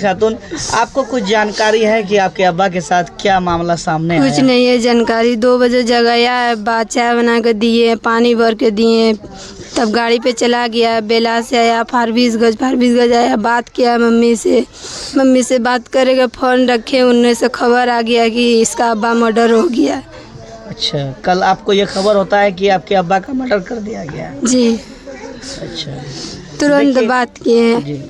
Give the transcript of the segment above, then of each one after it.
खातून, आपको कुछ जानकारी है कि आपके अब्बा के साथ क्या मामला सामने आया? कुछ नहीं है जानकारी। 2 बजे जगाया है, बात चाय बना कर दिए, पानी भर के दिए, तब गाड़ी पे चला गया। बेला से आया, फारबिसगंज आया, बात किया मम्मी से बात करेगा, फ़ोन रखे, उनमें से खबर आ गया कि इसका अब्बा मर्डर हो गया। अच्छा, कल आपको ये खबर होता है कि आपके अब्बा का मर्डर कर दिया गया? जी, अच्छा, तुरंत बात किए हैं जी।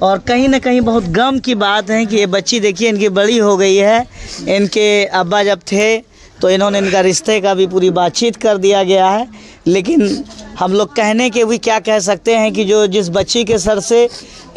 और कहीं ना कहीं बहुत गम की बात है कि ये बच्ची देखिए इनकी बड़ी हो गई है। इनके अब्बा जब थे तो इन्होंने इनका रिश्ते का भी पूरी बातचीत कर दिया गया है, लेकिन हम लोग कहने के भी क्या कह सकते हैं कि जो जिस बच्ची के सर से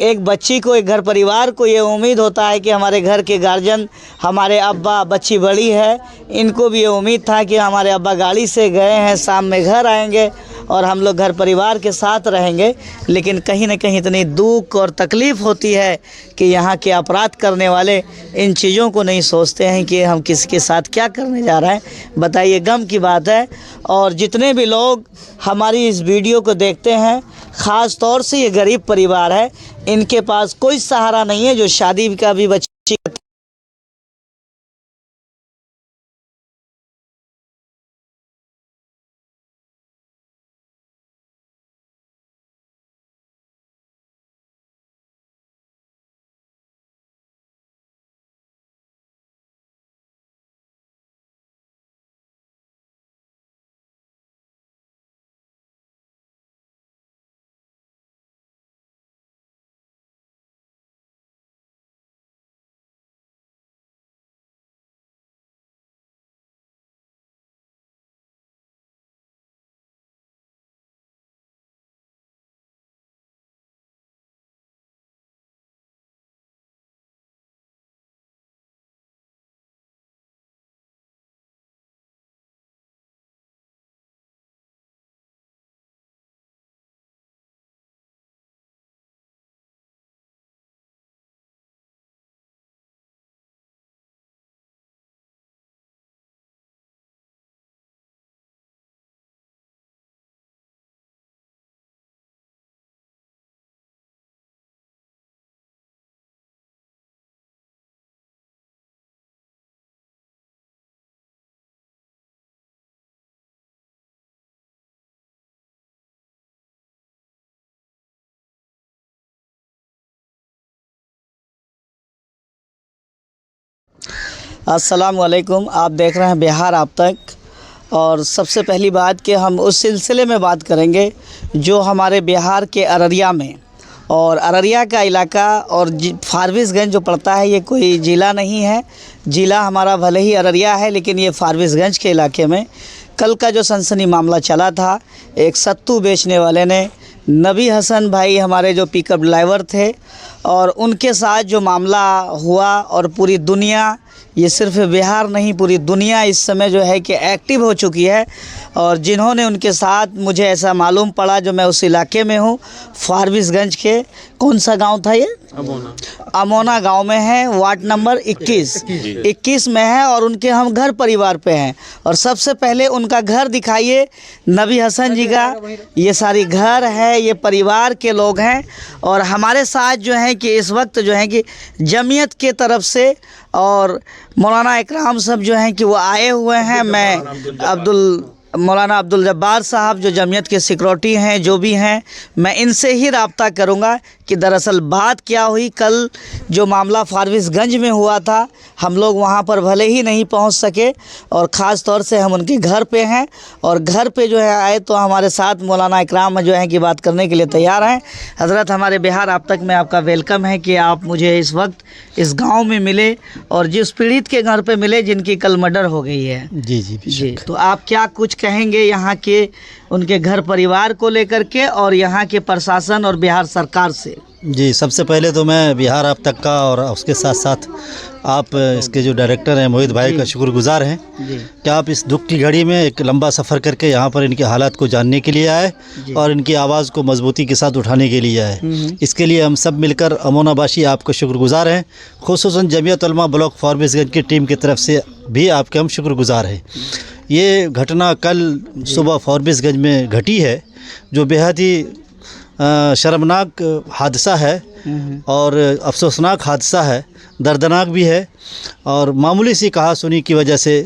एक बच्ची को, एक घर परिवार को ये उम्मीद होता है कि हमारे घर के गार्जियन, हमारे अब्बा, बच्ची बड़ी है, इनको भी ये उम्मीद था कि हमारे अब्बा गाड़ी से गए हैं, शाम में घर आएंगे और हम लोग घर परिवार के साथ रहेंगे। लेकिन कहीं ना कहीं इतनी दुख और तकलीफ़ होती है कि यहाँ के अपराध करने वाले इन चीज़ों को नहीं सोचते हैं कि हम किसके साथ क्या करने जा रहे हैं। बताइए, गम की बात है। और जितने भी लोग हमारी इस वीडियो को देखते हैं, ख़ास तौर से ये गरीब परिवार है, इनके पास कोई सहारा नहीं है, जो शादी का भी बच्ची अस्सलाम वालेकुम। आप देख रहे हैं बिहार आप तक। और सबसे पहली बात कि हम उस सिलसिले में बात करेंगे जो हमारे बिहार के अररिया में, और अररिया का इलाका और फारबिसगंज जो पड़ता है, ये कोई ज़िला नहीं है। ज़िला हमारा भले ही अररिया है, लेकिन ये फारबिसगंज के इलाके में कल का जो सनसनी मामला चला था, एक सत्तू बेचने वाले ने, नबी हसन भाई हमारे जो पिकअप ड्राइवर थे, और उनके साथ जो मामला हुआ, और पूरी दुनिया, ये सिर्फ बिहार नहीं पूरी दुनिया इस समय जो है कि एक्टिव हो चुकी है। और जिन्होंने उनके साथ, मुझे ऐसा मालूम पड़ा, जो मैं उस इलाके में हूँ, फारबिसगंज के, कौन सा गांव था ये? अमोना गांव में है, वार्ड नंबर 21 में है, और उनके हम घर परिवार पे हैं। और सबसे पहले उनका घर दिखाइए, नबी हसन जी का ये सारी घर है, ये परिवार के लोग हैं। और हमारे साथ जो है कि इस वक्त जो है कि जमीयत के तरफ से और मौलाना इकराम साहब जो हैं कि वो आए हुए हैं। मैं मौलाना अब्दुल जब्बार साहब जो जमीयत के सिक्योरिटी हैं, जो भी हैं, मैं इनसे ही रब्ता करूंगा कि दरअसल बात क्या हुई। कल जो मामला फारबिसगंज में हुआ था, हम लोग वहां पर भले ही नहीं पहुंच सके, और ख़ास तौर से हम उनके घर पे हैं, और घर पे जो है आए तो हमारे साथ मौलाना इकराम जो हैं कि बात करने के लिए तैयार हैं। हज़रत, हमारे बिहार आप तक में आपका वेलकम है कि आप मुझे इस वक्त इस गाँव में मिले, और जिस पीड़ित के घर पर मिले जिनकी कल मर्डर हो गई है। जी, तो आप क्या कुछ कहेंगे यहाँ के उनके घर परिवार को लेकर के, और यहाँ के प्रशासन और बिहार सरकार से? जी, सबसे पहले तो मैं बिहार आप तक का और उसके साथ साथ आप इसके जो डायरेक्टर हैं मोहित भाई का शुक्रगुजार हैं कि आप इस दुख की घड़ी में एक लंबा सफ़र करके यहाँ पर इनके हालात को जानने के लिए आए और इनकी आवाज़ को मजबूती के साथ उठाने के लिए आए। इसके लिए हम सब मिलकर अमोनाबाशी आपको शुक्रगुजार हैं। खुसूसन जमीयत उलमा ब्लॉक फारबिसगंज की टीम की तरफ से भी आपके हम शुक्रगुजार हैं। ये घटना कल सुबह फारबिसगंज में घटी है, जो बेहद ही शर्मनाक हादसा है और अफसोसनाक हादसा है, दर्दनाक भी है। और मामूली सी कहा सुनी की वजह से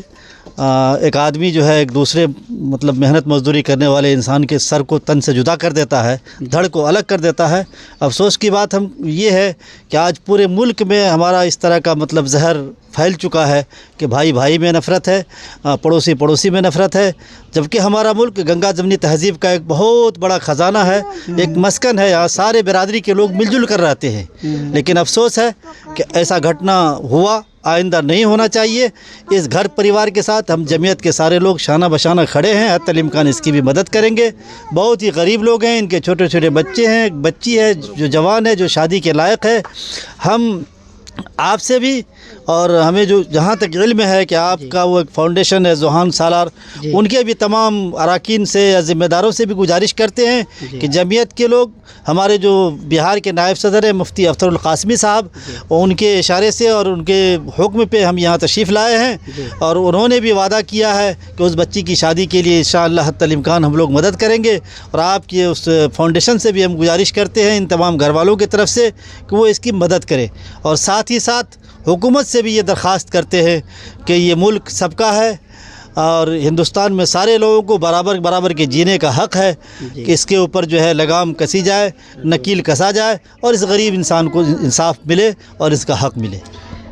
एक आदमी जो है एक दूसरे मतलब मेहनत मजदूरी करने वाले इंसान के सर को तन से जुदा कर देता है, धड़ को अलग कर देता है। अफसोस की बात हम ये है कि आज पूरे मुल्क में हमारा इस तरह का मतलब जहर फैल चुका है कि भाई भाई में नफ़रत है, पड़ोसी पड़ोसी में नफ़रत है, जबकि हमारा मुल्क गंगा जमनी तहज़ीब का एक बहुत बड़ा ख़जाना है, एक मस्कन है, यहाँ सारे बिरादरी के लोग मिलजुल कर रहते हैं। लेकिन अफसोस है कि ऐसा घटना हुआ, आइंदा नहीं होना चाहिए। इस घर परिवार के साथ हम जमीयत के सारे लोग शाना बशाना खड़े हैं, हद तक इम्कान इसकी भी मदद करेंगे। बहुत ही गरीब लोग हैं, इनके छोटे छोटे बच्चे हैं, एक बच्ची है जो जवान है, जो शादी के लायक है। हम आपसे भी और हमें जो जहाँ तक इल्म है कि आपका वो एक फाउंडेशन है ज़ुहान सालार, उनके भी तमाम अरकान से या ज़िम्मेदारों से भी गुजारिश करते हैं कि जमीयत के लोग, हमारे जो बिहार के नायब सदर हैं मुफ्ती अख्तरुल क़ासमी साहब, उनके इशारे से और उनके हुक्म पे हम यहाँ तशरीफ़ लाए हैं और उन्होंने भी वादा किया है कि उस बच्ची की शादी के लिए इंशाअल्लाह हद तक इम्कान हम लोग मदद करेंगे। और आपके उस फाउंडेशन से भी हम गुजारिश करते हैं इन तमाम घर वालों की तरफ से कि वो इसकी मदद करें। और साथ ही साथ हुकूमत से भी ये दरख्वास्त करते हैं कि ये मुल्क सबका है और हिंदुस्तान में सारे लोगों को बराबर बराबर के जीने का हक़ है कि इसके ऊपर जो है लगाम कसी जाए, नकील कसा जाए और इस गरीब इंसान को इंसाफ मिले और इसका हक़ मिले।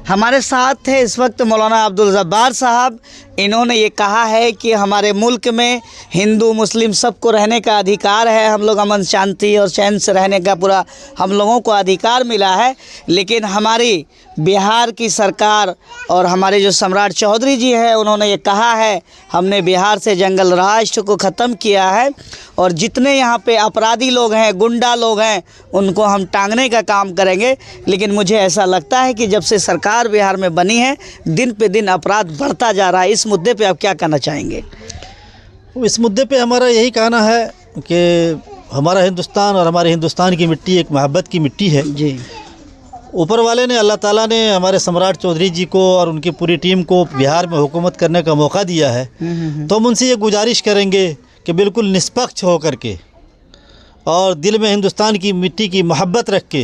हमारे साथ है इस वक्त मौलाना अब्दुल जब्बार साहब। इन्होंने ये कहा है कि हमारे मुल्क में हिंदू मुस्लिम सबको रहने का अधिकार है, हम लोग अमन शांति और चैन से रहने का पूरा हम लोगों को अधिकार मिला है। लेकिन हमारी बिहार की सरकार और हमारे जो सम्राट चौधरी जी हैं, उन्होंने ये कहा है हमने बिहार से जंगल राष्ट्र को ख़त्म किया है और जितने यहाँ पे अपराधी लोग हैं, गुंडा लोग हैं, उनको हम टांगने का काम करेंगे। लेकिन मुझे ऐसा लगता है कि जब से सरकार बिहार में बनी है, दिन पे दिन अपराध बढ़ता जा रहा है। इस मुद्दे पे आप क्या कहना चाहेंगे? इस मुद्दे पे हमारा यही कहना है कि हमारा हिंदुस्तान और हमारे हिंदुस्तान की मिट्टी एक मोहब्बत की मिट्टी है जी। ऊपर वाले ने, अल्लाह ताला ने हमारे सम्राट चौधरी जी को और उनकी पूरी टीम को बिहार में हुकूमत करने का मौका दिया है। तो हम उनसे ये गुजारिश करेंगे कि बिल्कुल निष्पक्ष होकर के और दिल में हिंदुस्तान की मिट्टी की मोहब्बत रख के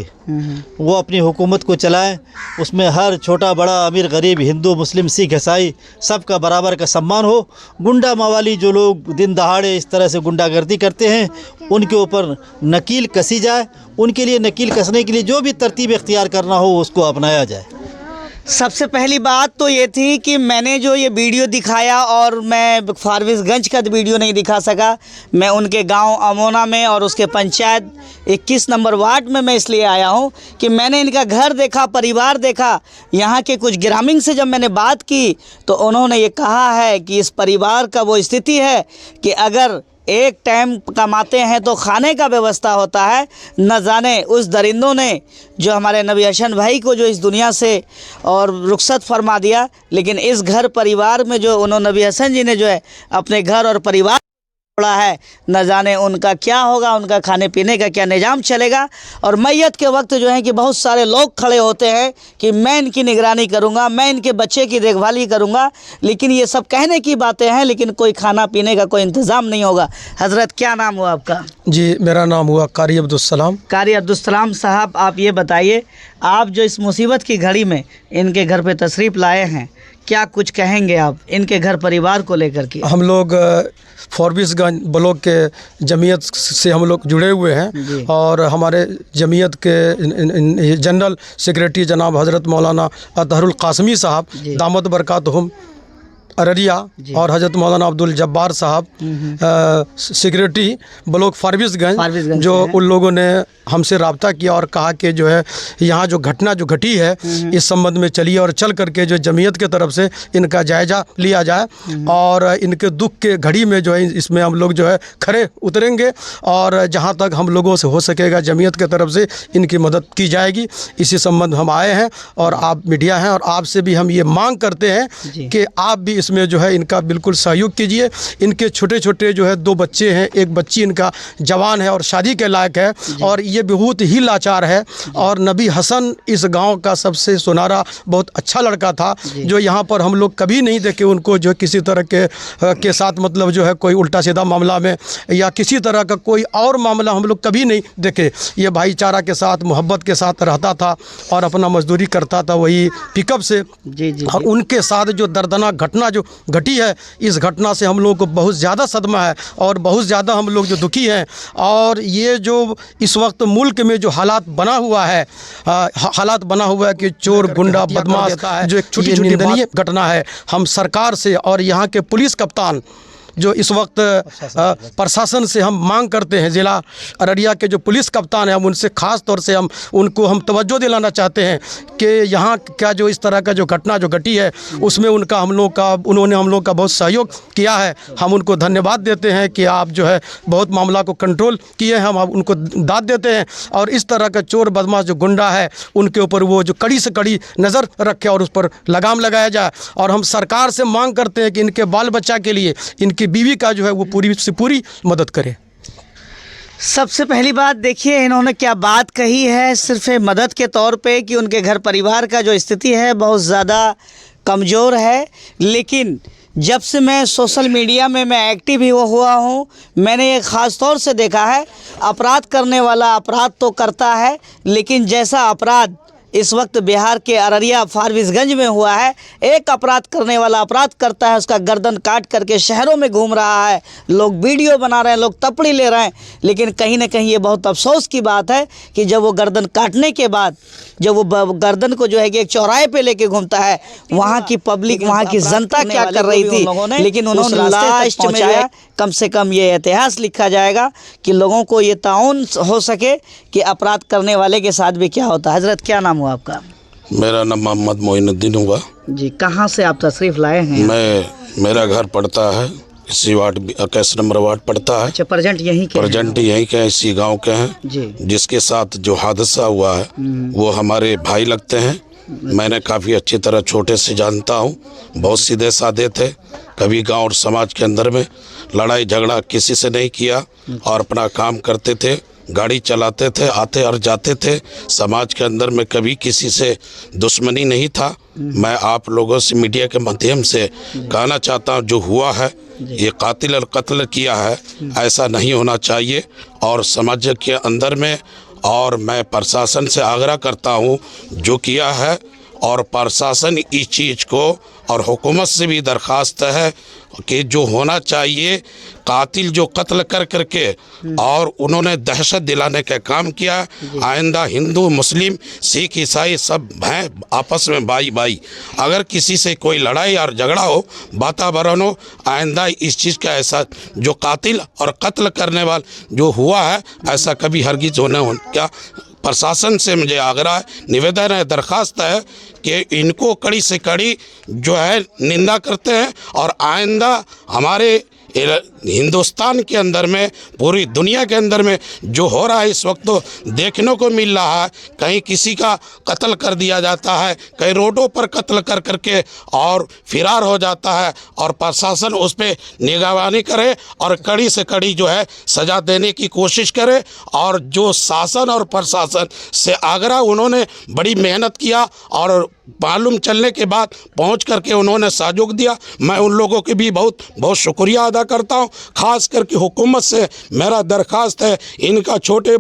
वो अपनी हुकूमत को चलाएं। उसमें हर छोटा बड़ा, अमीर गरीब, हिंदू मुस्लिम सिख ईसाई सबका बराबर का सम्मान हो। गुंडा मवाली जो लोग दिन दहाड़े इस तरह से गुंडागर्दी करते हैं, उनके ऊपर नकील कसी जाए। उनके लिए नकील कसने के लिए जो भी तरतीब इख्तियार करना हो उसको अपनाया जाए। सबसे पहली बात तो ये थी कि मैंने जो ये वीडियो दिखाया, और मैं फारबिसगंज का वीडियो नहीं दिखा सका, मैं उनके गांव अमोना में और उसके पंचायत 21 नंबर वार्ड में मैं इसलिए आया हूं कि मैंने इनका घर देखा, परिवार देखा। यहाँ के कुछ ग्रामीण से जब मैंने बात की तो उन्होंने ये कहा है कि इस परिवार का वो स्थिति है कि अगर एक टाइम कमाते हैं तो खाने का व्यवस्था होता है। न जाने उस दरिंदों ने जो हमारे नबी हसन भाई को जो इस दुनिया से और रुखसत फरमा दिया, लेकिन इस घर परिवार में जो उन्होंने नबी हसन जी ने जो है अपने घर और परिवार छोड़ा है, न जाने उनका क्या होगा, उनका खाने पीने का क्या निज़ाम चलेगा। और मैयत के वक्त जो है कि बहुत सारे लोग खड़े होते हैं कि मैं इनकी निगरानी करूंगा, मैं इनके बच्चे की देखभाली करूंगा, लेकिन ये सब कहने की बातें हैं, लेकिन कोई खाना पीने का कोई इंतज़ाम नहीं होगा। हज़रत क्या नाम हुआ आपका? जी, मेरा नाम हुआ कारी अब्दुलसलाम। कारी अब्दुलसलाम साहब, आप ये बताइए, आप जो इस मुसीबत की घड़ी में इनके घर पे तशरीफ़ लाए हैं, क्या कुछ कहेंगे आप इनके घर परिवार को लेकर के? हम लोग फारबिसगंज ब्लॉक के जमीयत से हम लोग जुड़े हुए हैं और हमारे जमीयत के जनरल सेक्रेटरी जनाब हज़रत मौलाना अतहरुल क़ासमी साहब दामद बरकातहुम अररिया और हज़रत मौलाना अब्दुल जब्बार साहब सेक्रेटरी ब्लॉक फारबिसगंज, जो उन लोगों ने हमसे रब्ता किया और कहा कि जो है यहाँ जो घटना जो घटी है इस संबंध में चलिए और चल करके जो जमीयत के तरफ से इनका जायज़ा लिया जाए और इनके दुख के घड़ी में जो है इसमें हम लोग जो है खड़े उतरेंगे और जहाँ तक हम लोगों से हो सकेगा जमीयत के तरफ से इनकी मदद की जाएगी। इसी संबंध हम आए हैं और आप मीडिया हैं और आपसे भी हम ये मांग करते हैं कि आप भी इसमें जो है इनका बिल्कुल सहयोग कीजिए। इनके छोटे छोटे जो है 2 बच्चे हैं, एक बच्ची इनका जवान है और शादी के लायक है और ये बहुत ही लाचार है। और नबी हसन इस गांव का सबसे सुनहरा बहुत अच्छा लड़का था, जो यहाँ पर हम लोग कभी नहीं देखे उनको जो किसी तरह के साथ मतलब जो है कोई उल्टा सीधा मामला में या किसी तरह का कोई और मामला हम लोग कभी नहीं देखे। ये भाईचारा के साथ मोहब्बत के साथ रहता था और अपना मजदूरी करता था वही पिकअप से। जी। और उनके साथ जो दर्दनाक घटना जो घटी है, इस घटना से हम लोग को बहुत ज़्यादा सदमा है और बहुत ज़्यादा हम लोग जो दुखी हैं। और ये जो इस वक्त मुल्क में जो हालात बना हुआ है कि चोर गुंडा बदमाश जो एक छोटी निंदनीय घटना है, हम सरकार से और यहाँ के पुलिस कप्तान जो इस वक्त प्रशासन से हम मांग करते हैं, ज़िला अररिया के जो पुलिस कप्तान हैं हम उनसे ख़ास तौर से हम तवज्जो दिलाना चाहते हैं कि यहाँ क्या जो इस तरह का जो घटना जो घटी है उसमें उन्होंने हम लोग का बहुत सहयोग किया है। हम उनको धन्यवाद देते हैं कि आप जो है बहुत मामला को कंट्रोल किए हैं, हम उनको दाद देते हैं। और इस तरह का चोर बदमाश जो गुंडा है उनके ऊपर वो जो कड़ी से कड़ी नज़र रखे और उस पर लगाम लगाया जाए। और हम सरकार से मांग करते हैं कि इनके बाल बच्चा के लिए इनकी बीवी का जो है वो पूरी से पूरी मदद करे। सबसे पहली बात देखिए इन्होंने क्या बात कही है, सिर्फ मदद के तौर पे कि उनके घर परिवार का जो स्थिति है बहुत ज़्यादा कमज़ोर है। लेकिन जब से मैं सोशल मीडिया में मैं एक्टिव ही हुआ हूँ, मैंने ये ख़ास तौर से देखा है अपराध करने वाला अपराध तो करता है, लेकिन जैसा अपराध इस वक्त बिहार के अररिया फारबिसगंज में हुआ है, एक अपराध करने वाला अपराध करता है, उसका गर्दन काट करके शहरों में घूम रहा है, लोग वीडियो बना रहे हैं, लोग तपड़ी ले रहे हैं। लेकिन कहीं ना कहीं ये बहुत अफसोस की बात है कि जब वो गर्दन काटने के बाद जब वो गर्दन को जो है कि एक चौराहे पे लेके घूमता है, वहाँ की पब्लिक, वहाँ की जनता क्या कर रही थी, लेकिन उन्होंने लास्ट में कम से कम ये इतिहास लिखा जाएगा कि लोगों को ये ताउन हो सके कि अपराध करने वाले के साथ भी क्या होता है। हजरत क्या नाम हुआ आपका? मेरा नाम मोहम्मद मोइनुद्दीन हुआ जी। कहाँ से आप तशरीफ़ लाए हैं? मेरा घर पड़ता है इसी वार्ड 21 नंबर वार्ड पड़ता है। अच्छा, प्रेजेंट यहीं के इसी गांव के हैं जी। जिसके साथ जो हादसा हुआ है वो हमारे भाई लगते हैं। मैंने काफ़ी अच्छी तरह छोटे से जानता हूँ, बहुत सीधे साधे थे, कभी गांव और समाज के अंदर में लड़ाई झगड़ा किसी से नहीं किया और अपना काम करते थे, गाड़ी चलाते थे, आते और जाते थे। समाज के अंदर में कभी किसी से दुश्मनी नहीं था। मैं आप लोगों से मीडिया के माध्यम से कहना चाहता हूँ जो हुआ है ये कातिल और कत्ल किया है, ऐसा नहीं होना चाहिए। और समाज के अंदर में और मैं प्रशासन से आग्रह करता हूँ जो किया है, और प्रशासन इस चीज़ को और हुकूमत से भी दरख्वास्त है कि जो होना चाहिए कातिल जो कत्ल कर करके और उन्होंने दहशत दिलाने का काम किया। आइंदा हिंदू मुस्लिम सिख ईसाई सब हैं आपस में भाई भाई, अगर किसी से कोई लड़ाई और झगड़ा हो, वातावरण हो, आइंदा इस चीज़ का ऐसा जो कातिल और कत्ल करने वाला जो हुआ है ऐसा कभी हरगिज होने क्या। प्रशासन से मुझे आग्रह निवेदन है, दरख्वास्त है कि इनको कड़ी से कड़ी जो है निंदा करते हैं और आइंदा हमारे हिंदुस्तान के अंदर में, पूरी दुनिया के अंदर में जो हो रहा है इस वक्त तो देखने को मिल रहा है। कहीं किसी का कत्ल कर दिया जाता है, कहीं रोडों पर कत्ल कर करके और फिरार हो जाता है, और प्रशासन उस पर निगरानी करे और कड़ी से कड़ी जो है सज़ा देने की कोशिश करे। और जो शासन और प्रशासन से आग्रह उन्होंने बड़ी मेहनत किया और मालूम चलने के बाद पहुंच करके उन्होंने सहयोग दिया, मैं उन लोगों की भी बहुत बहुत शुक्रिया अदा करता हूं। ख़ास करके हुकूमत से मेरा दरख्वास्त है, इनका छोटे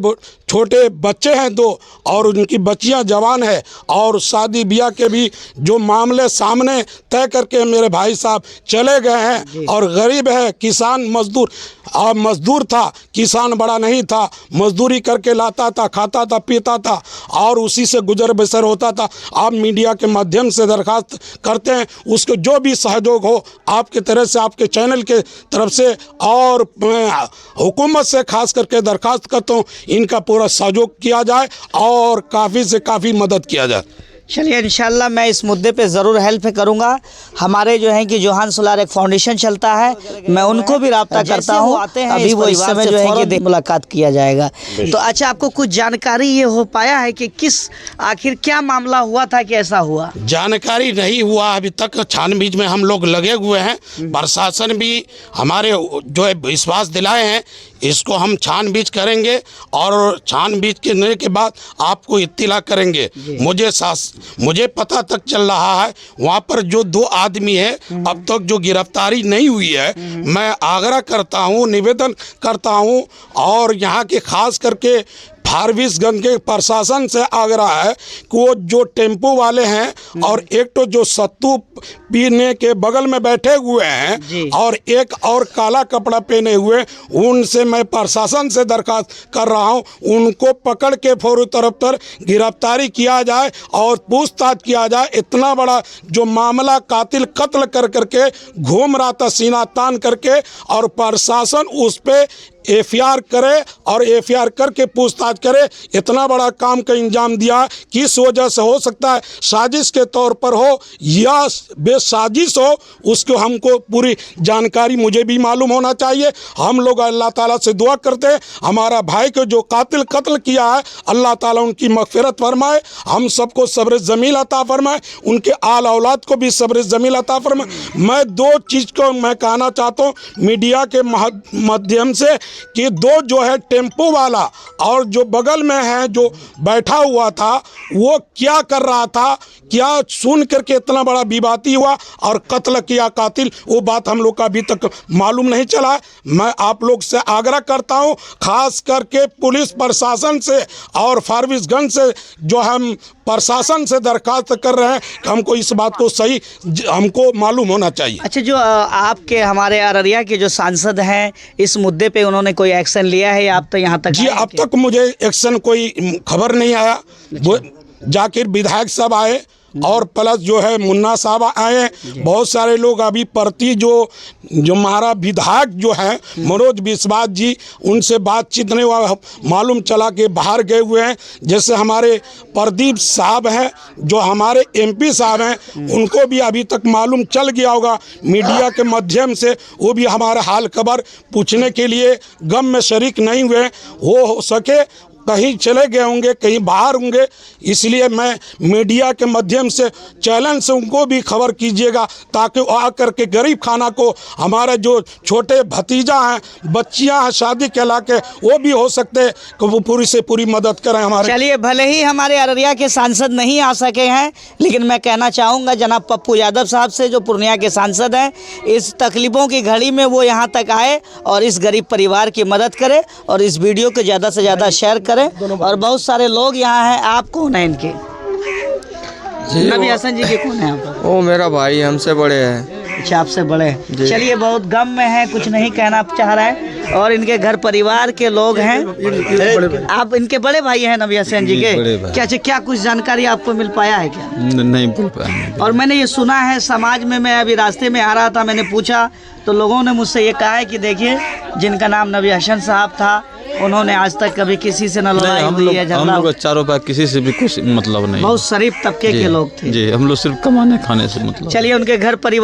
बच्चे हैं 2 और उनकी बच्चियां जवान है और शादी ब्याह के भी जो मामले सामने तय करके मेरे भाई साहब चले गए हैं। और गरीब है, किसान मजदूर था, किसान बड़ा नहीं था, मजदूरी करके लाता था, खाता था, पीता था और उसी से गुजर बसर होता था। आप मीडिया के माध्यम से दरख्वास्त करते हैं उसको जो भी सहयोग हो आपके तरफ से, आपके चैनल के तरफ से, और हुकूमत से खास करके दरख्वास्त करता हूँ इनका पूरा सहयोग किया जाए और काफ़ी से काफ़ी मदद किया जाए। चलिए इंशाल्लाह मैं इस मुद्दे पे ज़रूर हेल्प करूंगा। हमारे जो है कि जोहान सोलार एक फाउंडेशन चलता है, मैं उनको भी राब्ता करता हूं। अभी वो इस समय जो है कि मुलाकात किया जाएगा। तो अच्छा, आपको कुछ जानकारी ये हो पाया है कि किस आखिर क्या मामला हुआ था कि ऐसा हुआ? जानकारी नहीं हुआ अभी तक। छानबीन में हम लोग लगे हुए हैं। प्रशासन भी हमारे जो है विश्वास दिलाए हैं, इसको हम छानबीन करेंगे और छानबीन करने के बाद आपको इत्तिला करेंगे। मुझे पता तक चल रहा है वहाँ पर जो 2 आदमी है अब तक जो गिरफ्तारी नहीं हुई है। मैं आग्रह करता हूँ, निवेदन करता हूँ और यहाँ के खास करके फारबिसगंज के प्रशासन से आग्रह है कि वो जो टेम्पो वाले हैं और एक तो जो सत्तू पीने के बगल में बैठे हुए हैं और एक और काला कपड़ा पहने हुए, उनसे मैं प्रशासन से दरखास्त कर रहा हूं, उनको पकड़ के फौरी तरफ तर गिरफ्तारी किया जाए और पूछताछ किया जाए। इतना बड़ा जो मामला कातिल कत्ल कर करके घूम रहा था सीना तान करके, और प्रशासन उस पर एफआईआर करे और एफआईआर करके पूछताछ करे। इतना बड़ा काम का इंजाम दिया, किस वजह से हो सकता है साजिश के तौर पर हो या बेसाजिश हो, उसको हमको पूरी जानकारी मुझे भी मालूम होना चाहिए। हम लोग अल्लाह ताला से दुआ करते हैं हमारा भाई को जो कातिल कत्ल किया है अल्लाह ताला उनकी मग़फ़िरत फरमाए, हम सबको सब्र जमील अता फरमाए, उनके आल औलाद को भी सब्र जमील अता फरमाए। मैं 2 चीज़ को मैं कहना चाहता हूँ मीडिया के माध्यम से कि 2 जो है टेम्पो वाला और जो बगल में है जो बैठा हुआ था वो क्या कर रहा था, क्या सुन करके इतना बड़ा विवादी हुआ और कत्ल किया कातिल, वो बात हम लोग का अभी तक मालूम नहीं चला। मैं आप लोग से आग्रह करता हूँ खास करके पुलिस प्रशासन से और फारबिसगंज से जो हम प्रशासन से दरखास्त कर रहे हैं कि हमको इस बात को सही हमको मालूम होना चाहिए। अच्छा, जो आपके हमारे अररिया के जो सांसद हैं इस मुद्दे पे उन्होंने कोई एक्शन लिया है या आप तो यहाँ तक? जी, अब तक मुझे एक्शन कोई खबर नहीं आया। वो जाकिर विधायक साहब आए और प्लस जो है मुन्ना साहब आए, बहुत सारे लोग अभी प्रति जो हमारा विधायक जो है मनोज विश्वास जी, उनसे बातचीत नहीं हुआ, मालूम चला कि बाहर गए हुए हैं। जैसे हमारे प्रदीप साहब हैं जो हमारे एमपी साहब हैं, उनको भी अभी तक मालूम चल गया होगा मीडिया के माध्यम से, वो भी हमारा हाल खबर पूछने के लिए गम में शरीक नहीं हुए। हो सके कहीं चले गए होंगे, कहीं बाहर होंगे, इसलिए मैं मीडिया के माध्यम से चैलेंज से उनको भी खबर कीजिएगा ताकि वो आकर के गरीब खाना को हमारे जो छोटे भतीजा हैं, बच्चियां हैं शादी के लाके, वो भी हो सकते हैं कि वो पूरी से पूरी मदद करें हमारे। चलिए, भले ही हमारे अररिया के सांसद नहीं आ सके हैं, लेकिन मैं कहना चाहूँगा जनाब पप्पू यादव साहब से जो पूर्णिया के सांसद हैं, इस तकलीफ़ों की घड़ी में वो यहाँ तक आए और इस गरीब परिवार की मदद करें और इस वीडियो को ज़्यादा से ज़्यादा शेयर करें। और बहुत सारे लोग यहाँ हैं। आप कौन हैं इनके? नबी हसन जी के कौन है आप? वो मेरा भाई हमसे बड़े हैं। अच्छा, आपसे बड़े हैं। चलिए, बहुत गम में है, कुछ नहीं कहना चाह रहा है और इनके घर परिवार के लोग हैं। आप इनके बड़े भाई हैं नबी हसन जी के? क्या कुछ जानकारी आपको मिल पाया है क्या? नहीं मिल पाया। और मैंने ये सुना है समाज में, मैं अभी रास्ते में आ रहा था, मैंने पूछा तो लोगों ने मुझसे ये कहा है कि देखिए जिनका नाम नबी हसन साहब था उन्होंने आज तक कभी किसी से न लड़ाई हुई है, हम लोग चारों पर किसी से भी कुछ मतलब नहीं। बहुत शरीफ तबके के लोग थे जी, हम लोग सिर्फ कमाने खाने से मतलब। चलिए, उनके घर परिवार